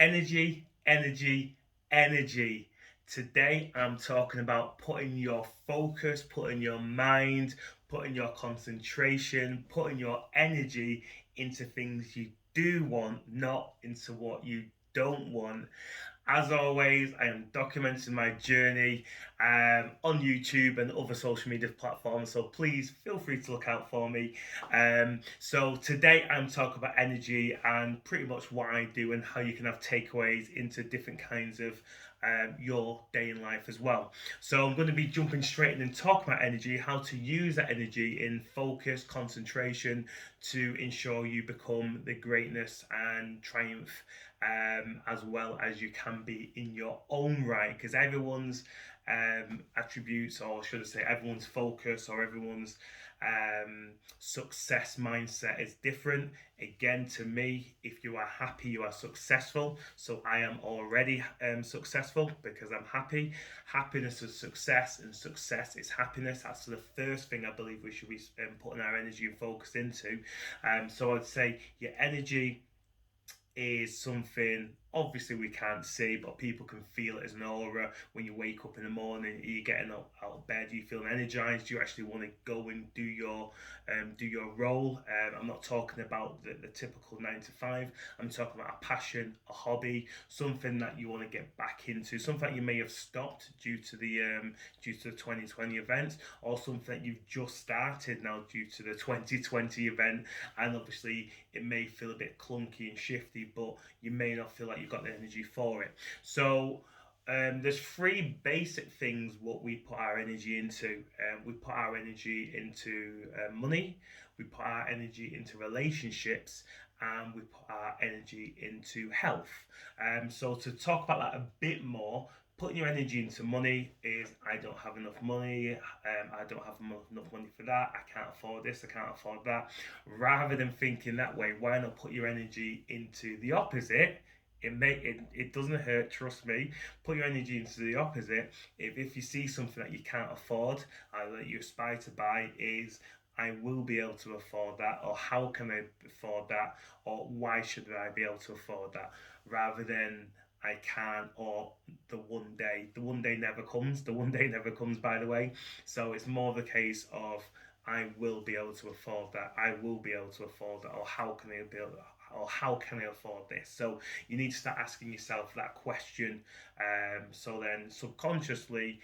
Energy, energy, energy. Today I'm talking about putting your focus, putting your mind, putting your concentration, putting your energy into things you do want, not into what you don't want. As always, I am documenting my journey on YouTube and other social media platforms, so please feel free to look out for me. So today I'm talking about energy and pretty much what I do and how you can have takeaways into different kinds of your day in life as well. So I'm going to be jumping straight in and talking about energy, how to use that energy in focus, concentration to ensure you become the greatness and triumph as well as you can be in your own right. Because everyone's attributes, or should I say, everyone's focus or everyone's success mindset is different. Again, to me, if you are happy, you are successful. So I am already successful because I'm happy. Happiness is success, and success is happiness. That's the first thing I believe we should be putting our energy and focus into. So I'd say your energy is something obviously we can't see, but people can feel it as an aura. When you wake up in the morning, you're getting out of bed, you feeling energized, you actually want to go and do your role. I'm not talking about the typical 9 to 5. I'm talking about a passion, a hobby, something that you want to get back into, something that you may have stopped due to the 2020 events, or something that you've just started now due to the 2020 event. And obviously it may feel a bit clunky and shifty, but you may not feel like you've got the energy for it. So there's three basic things what we put our energy into. We put our energy into money, we put our energy into relationships, and we put our energy into health. So to talk about that a bit more, putting your energy into money is I don't have enough money, I don't have enough money for that, I can't afford this, I can't afford that. Rather than thinking that way, why not put your energy into the opposite? It doesn't hurt, trust me. Put your energy into the opposite. If you see something that you can't afford, that you aspire to buy, is I will be able to afford that, or how can I afford that, or why should I be able to afford that, rather than I can, or the one day. The one day never comes. The one day never comes, by the way. So it's more the case of I will be able to afford that. I will be able to afford that, or how can I be able, or how can I afford this? So you need to start asking yourself that question. So then subconsciously,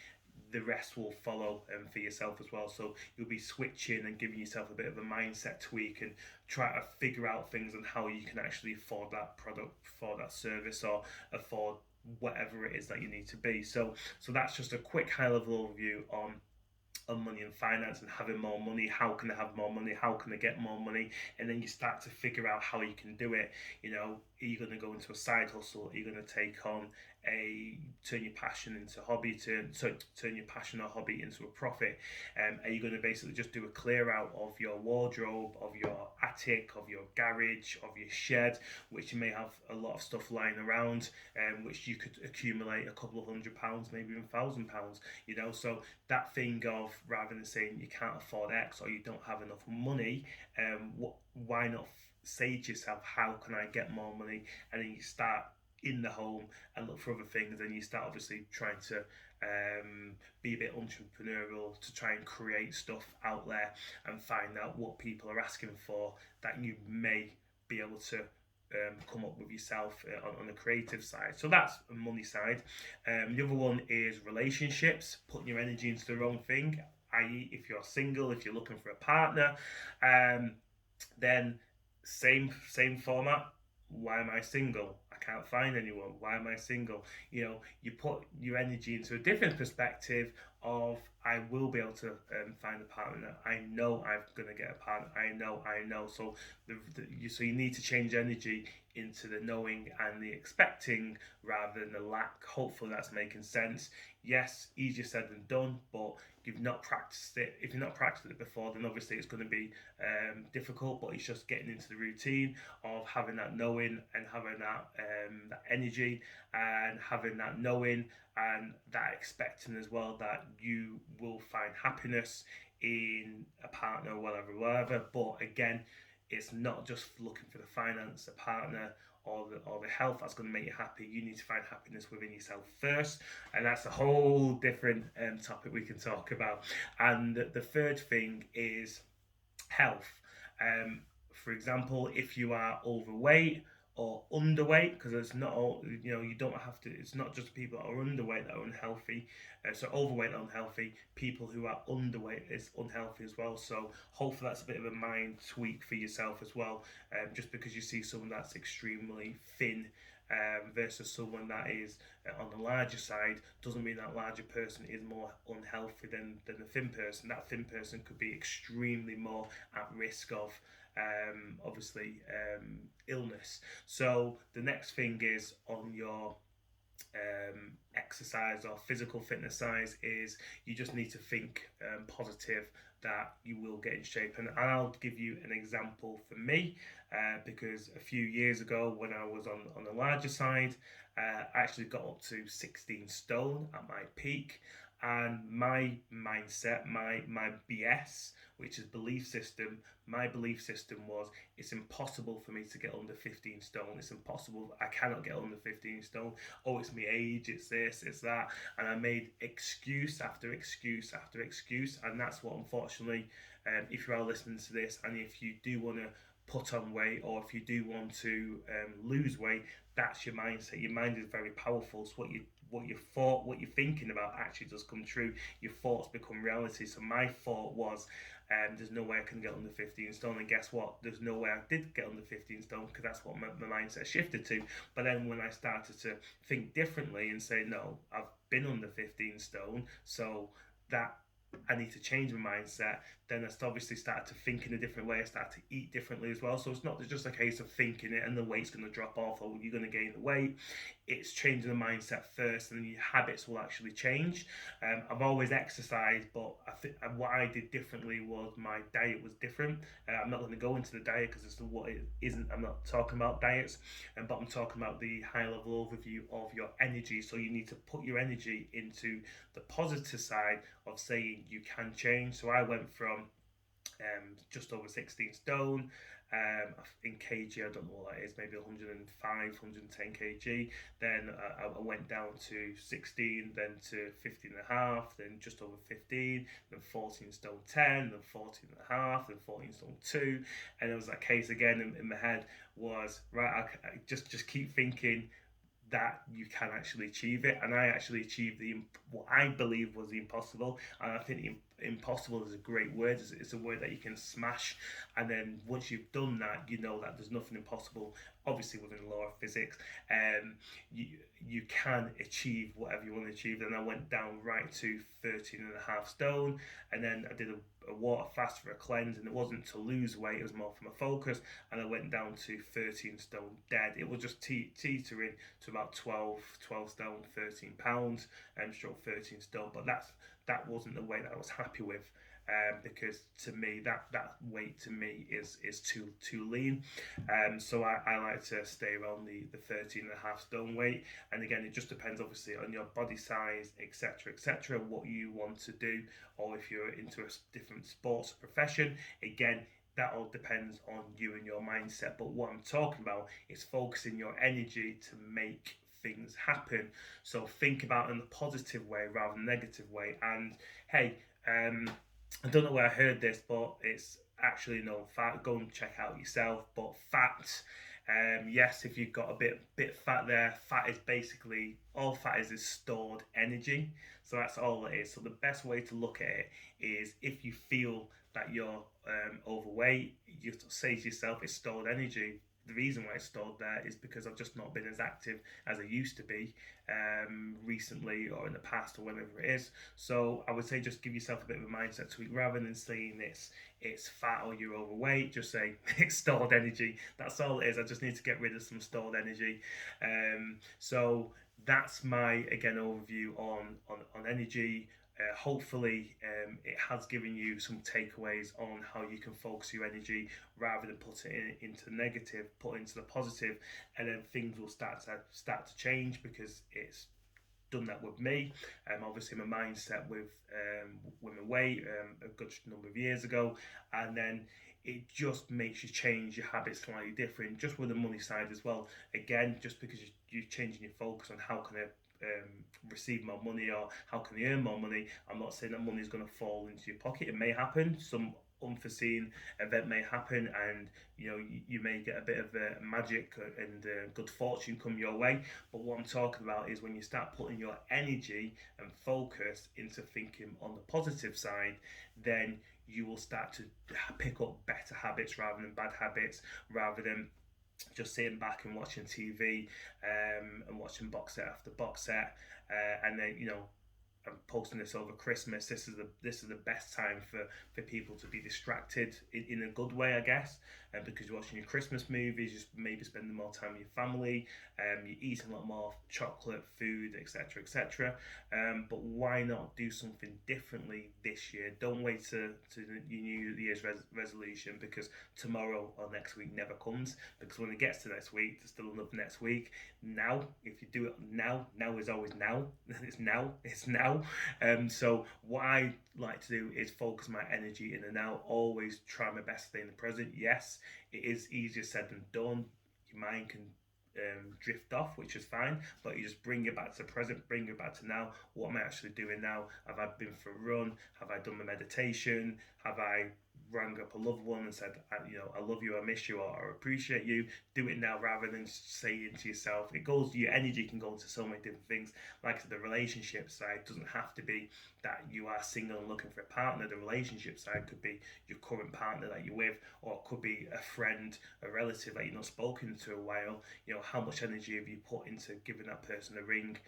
the rest will follow for yourself as well. So you'll be switching and giving yourself a bit of a mindset tweak and try to figure out things on how you can actually afford that product, afford that service, or afford whatever it is that you need to be. So that's just a quick high level overview on money and finance and having more money. How can I have more money? How can I get more money? And then you start to figure out how you can do it. You know, are you going to go into a side hustle? Are you going to take on turn your passion into hobby, turn your passion or hobby into a profit? Are you going to basically just do a clear out of your wardrobe, of your attic, of your garage, of your shed, which you may have a lot of stuff lying around, which you could accumulate a couple of £100, maybe even £1,000, you know? So that thing of, rather than saying you can't afford X or you don't have enough money, why not say to yourself, how can I get more money? And then you start in the home and look for other things, and you start obviously trying to be a bit entrepreneurial to try and create stuff out there and find out what people are asking for that you may be able to come up with yourself on the creative side. So that's the money side. The other one is relationships, putting your energy into the wrong thing, i.e. if you're single, if you're looking for a partner, then same format. Why am I single? I can't find anyone. Why am I single? You know, you put your energy into a different perspective of I will be able to find a partner. I know I'm gonna get a partner. I know. So so you need to change energy into the knowing and the expecting rather than the lack. Hopefully that's making sense. Yes, easier said than done, but you've not practiced it. If you've not practiced it before, then obviously it's going to be difficult. But it's just getting into the routine of having that knowing and having that energy and having that knowing and that expecting as well that you will find happiness in a partner, whatever. But again, it's not just looking for the finance, a partner, or the health that's going to make you happy. You need to find happiness within yourself first, and that's a whole different topic we can talk about. And the third thing is health. Um, for example, if you are overweight or underweight, because it's not all, you don't have to, it's not just people that are underweight that are unhealthy. So overweight are unhealthy, people who are underweight is unhealthy as well. So hopefully that's a bit of a mind tweak for yourself as well. Just because you see someone that's extremely thin versus someone that is on the larger side doesn't mean that larger person is more unhealthy than a thin person. That thin person could be extremely more at risk of illness. So the next thing is on your exercise or physical fitness size is you just need to think positive that you will get in shape. And I'll give you an example for me because a few years ago when I was on the larger side, I actually got up to 16 stone at my peak. And my mindset, my BS, which is belief system, my belief system was it's impossible for me to get under 15 stone. It's impossible. I cannot get under 15 stone. Oh, it's my age, it's this, it's that. And I made excuse after excuse after excuse. And that's what, unfortunately, if you are listening to this and if you do want to put on weight or if you do want to lose weight, that's your mindset. Your mind is very powerful. So what you're thinking about actually does come true. Your thoughts become reality. So my thought was, there's no way I can get under 15 stone. And guess what? There's no way I did get under 15 stone because that's what my mindset shifted to. But then when I started to think differently and say, no, I've been under 15 stone, so that I need to change my mindset, then I obviously started to think in a different way. I started to eat differently as well. So it's not just a case of thinking it and the weight's going to drop off or you're going to gain the weight. It's changing the mindset first, and then your habits will actually change. I've always exercised, but I think what I did differently was my diet was different. I'm not going to go into the diet because it's what it isn't. I'm not talking about diets, but I'm talking about the high level overview of your energy. So you need to put your energy into the positive side of saying you can change. So I went from just over 16 stone in kg, I don't know what that is, maybe 105, 110 kg. Then I went down to 16, then to 15 and a half, then just over 15, then 14 stone 10, then 14 and a half, then 14 stone 2. And it was that case again in my head was, right, I just keep thinking that you can actually achieve it. And I actually achieved what I believe was the impossible. And I think impossible is a great word. It's a word that you can smash, and then once you've done that, you know that there's nothing impossible. Obviously within the law of physics, you can achieve whatever you want to achieve. And I went down right to 13 and a half stone, and then I did a water fast for a cleanse, and it wasn't to lose weight, it was more for my focus, and I went down to 13 stone dead. It was just teetering to about 12 stone, 13 pounds, and stroke 13 stone. But that wasn't the weight that I was happy with, because to me that weight to me is too lean. So I like to stay around the 13 and a half stone weight. And again, it just depends obviously on your body size, etc., what you want to do, or if you're into a different sports profession. Again, that all depends on you and your mindset. But what I'm talking about is focusing your energy to make things happen. So think about it in a positive way rather than negative way. And hey, I don't know where I heard this, but it's actually known fact. Go and check out yourself. But fat, yes, if you've got a bit fat there, fat is basically all fat is stored energy. So that's all it is. So the best way to look at it is if you feel that you're overweight, you say to yourself, it's stored energy. The reason why it's stored there is because I've just not been as active as I used to be recently or in the past or whenever it is. So I would say just give yourself a bit of a mindset tweak rather than saying it's fat or you're overweight. Just say it's stored energy. That's all it is. I just need to get rid of some stored energy. So that's my again overview on energy. Hopefully it has given you some takeaways on how you can focus your energy rather than put it into negative, put it into the positive, and then things will start to change because it's done that with me. Obviously my mindset with my weight a good number of years ago, and then it just makes you change your habits slightly different. Just with the money side as well. Again, just because you're changing your focus on how can I receive more money or how can I earn more money. I'm not saying that money is going to fall into your pocket. It may happen. Some unforeseen event may happen, and you may get a bit of magic and good fortune come your way. But what I'm talking about is when you start putting your energy and focus into thinking on the positive side, then you will start to pick up better habits rather than bad habits, rather than just sitting back and watching TV, and watching box set after box set, and then I'm posting this over Christmas. This is the best time for people to be distracted in a good way, I guess. And because you're watching your Christmas movies, just maybe spending more time with your family, you're eating a lot more chocolate, food, etc., etc. But why not do something differently this year? Don't wait to your New Year's resolution, because tomorrow or next week never comes. Because when it gets to next week, there's still another next week. Now, if you do it now, now is always now. It's now. So what I like to do is focus my energy in the now. Always try my best to stay in the present. Yes, it is easier said than done. Your mind can drift off, which is fine, but you just bring it back to the present, bring it back to now. What am I actually doing now? Have I been for a run? Have I done my meditation? Have I rang up a loved one and said, I love you, I miss you, or I appreciate you? Do it now rather than saying to yourself. Your energy can go into so many different things. Like the relationship side doesn't have to be that you are single and looking for a partner. The relationship side could be your current partner that you're with, or it could be a friend, a relative that you've not spoken to a while. How much energy have you put into giving that person a ring?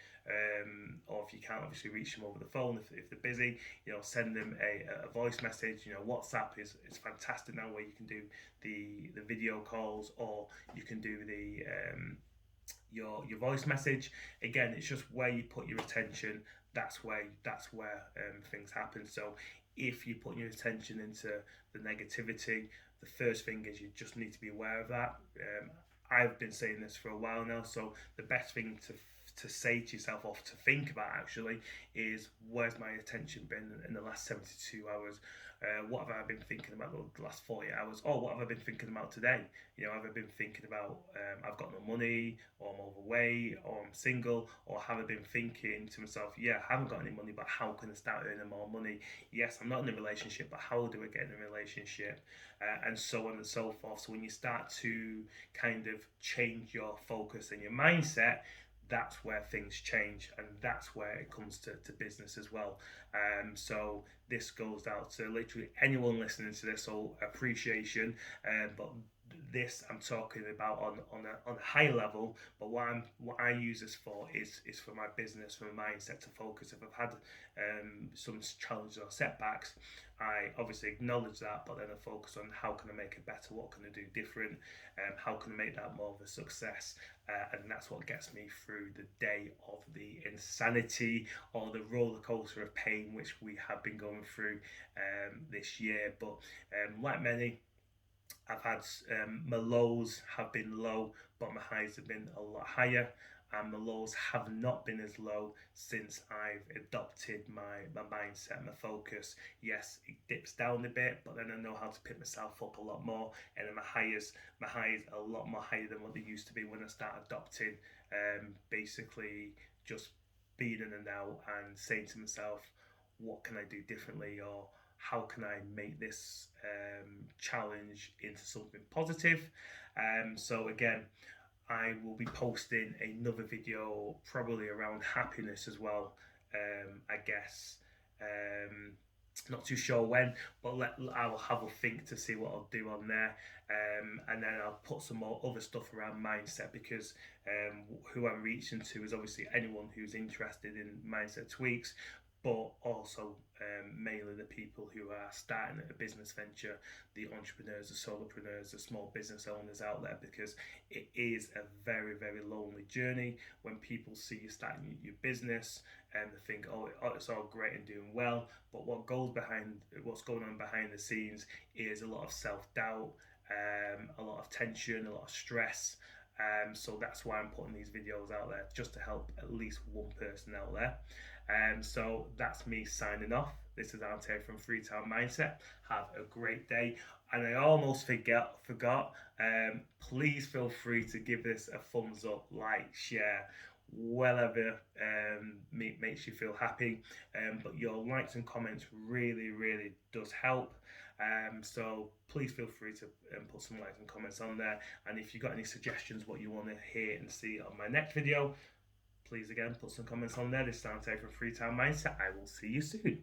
Or if you can't obviously reach them over the phone, if they're busy, send them a voice message. WhatsApp is fantastic now, where you can do the video calls, or you can do the your voice message. Again, it's just where you put your attention. That's where things happen. So if you put your attention into the negativity, the first thing is you just need to be aware of that. I've been saying this for a while now, so the best thing to say to yourself, or to think about actually, is where's my attention been in the last 72 hours? What have I been thinking about the last 40 hours? Or what have I been thinking about today? Have I been thinking about I've got no money, or I'm overweight, or I'm single? Or have I been thinking to myself, yeah, I haven't got any money, but how can I start earning more money? Yes, I'm not in a relationship, but how do I get in a relationship? And so on and so forth. So when you start to kind of change your focus and your mindset, that's where things change, and that's where it comes to business as well. So this goes out to literally anyone listening to this, so appreciation. But this I'm talking about on a high level. But what I use this for is for my business, for my mindset to focus. If I've had some challenges or setbacks, I obviously acknowledge that, but then I focus on how can I make it better, what can I do different, how can I make that more of a success, and that's what gets me through the day of the insanity or the roller coaster of pain which we have been going through this year. But like many, I've had my lows have been low, but my highs have been a lot higher. And my lows have not been as low since I've adopted my mindset, my focus. Yes, it dips down a bit, but then I know how to pick myself up a lot more. And then my highs are a lot more higher than what they used to be when I started adopting. Basically, just being in the now and saying to myself, what can I do differently, or how can I make this challenge into something positive? So again, I will be posting another video probably around happiness as well. I guess not too sure when, but I'll have a think to see what I'll do on there, and then I'll put some more other stuff around mindset, because who I'm reaching to is obviously anyone who's interested in mindset tweaks, but also mainly the people who are starting a business venture, the entrepreneurs, the solopreneurs, the small business owners out there, because it is a very, very lonely journey when people see you starting your business and they think, oh, it's all great and doing well, but what's going on behind the scenes is a lot of self-doubt, a lot of tension, a lot of stress. So that's why I'm putting these videos out there, just to help at least one person out there. So that's me signing off. This is Ante from Freetown Mindset. Have a great day. And I almost forgot. Please feel free to give this a thumbs up, like, share, whatever makes you feel happy. But your likes and comments really, really does help. So please feel free to put some likes and comments on there. And if you've got any suggestions what you want to hear and see on my next video, please again put some comments on there. This is Dante from Freetown Mindset. I will see you soon.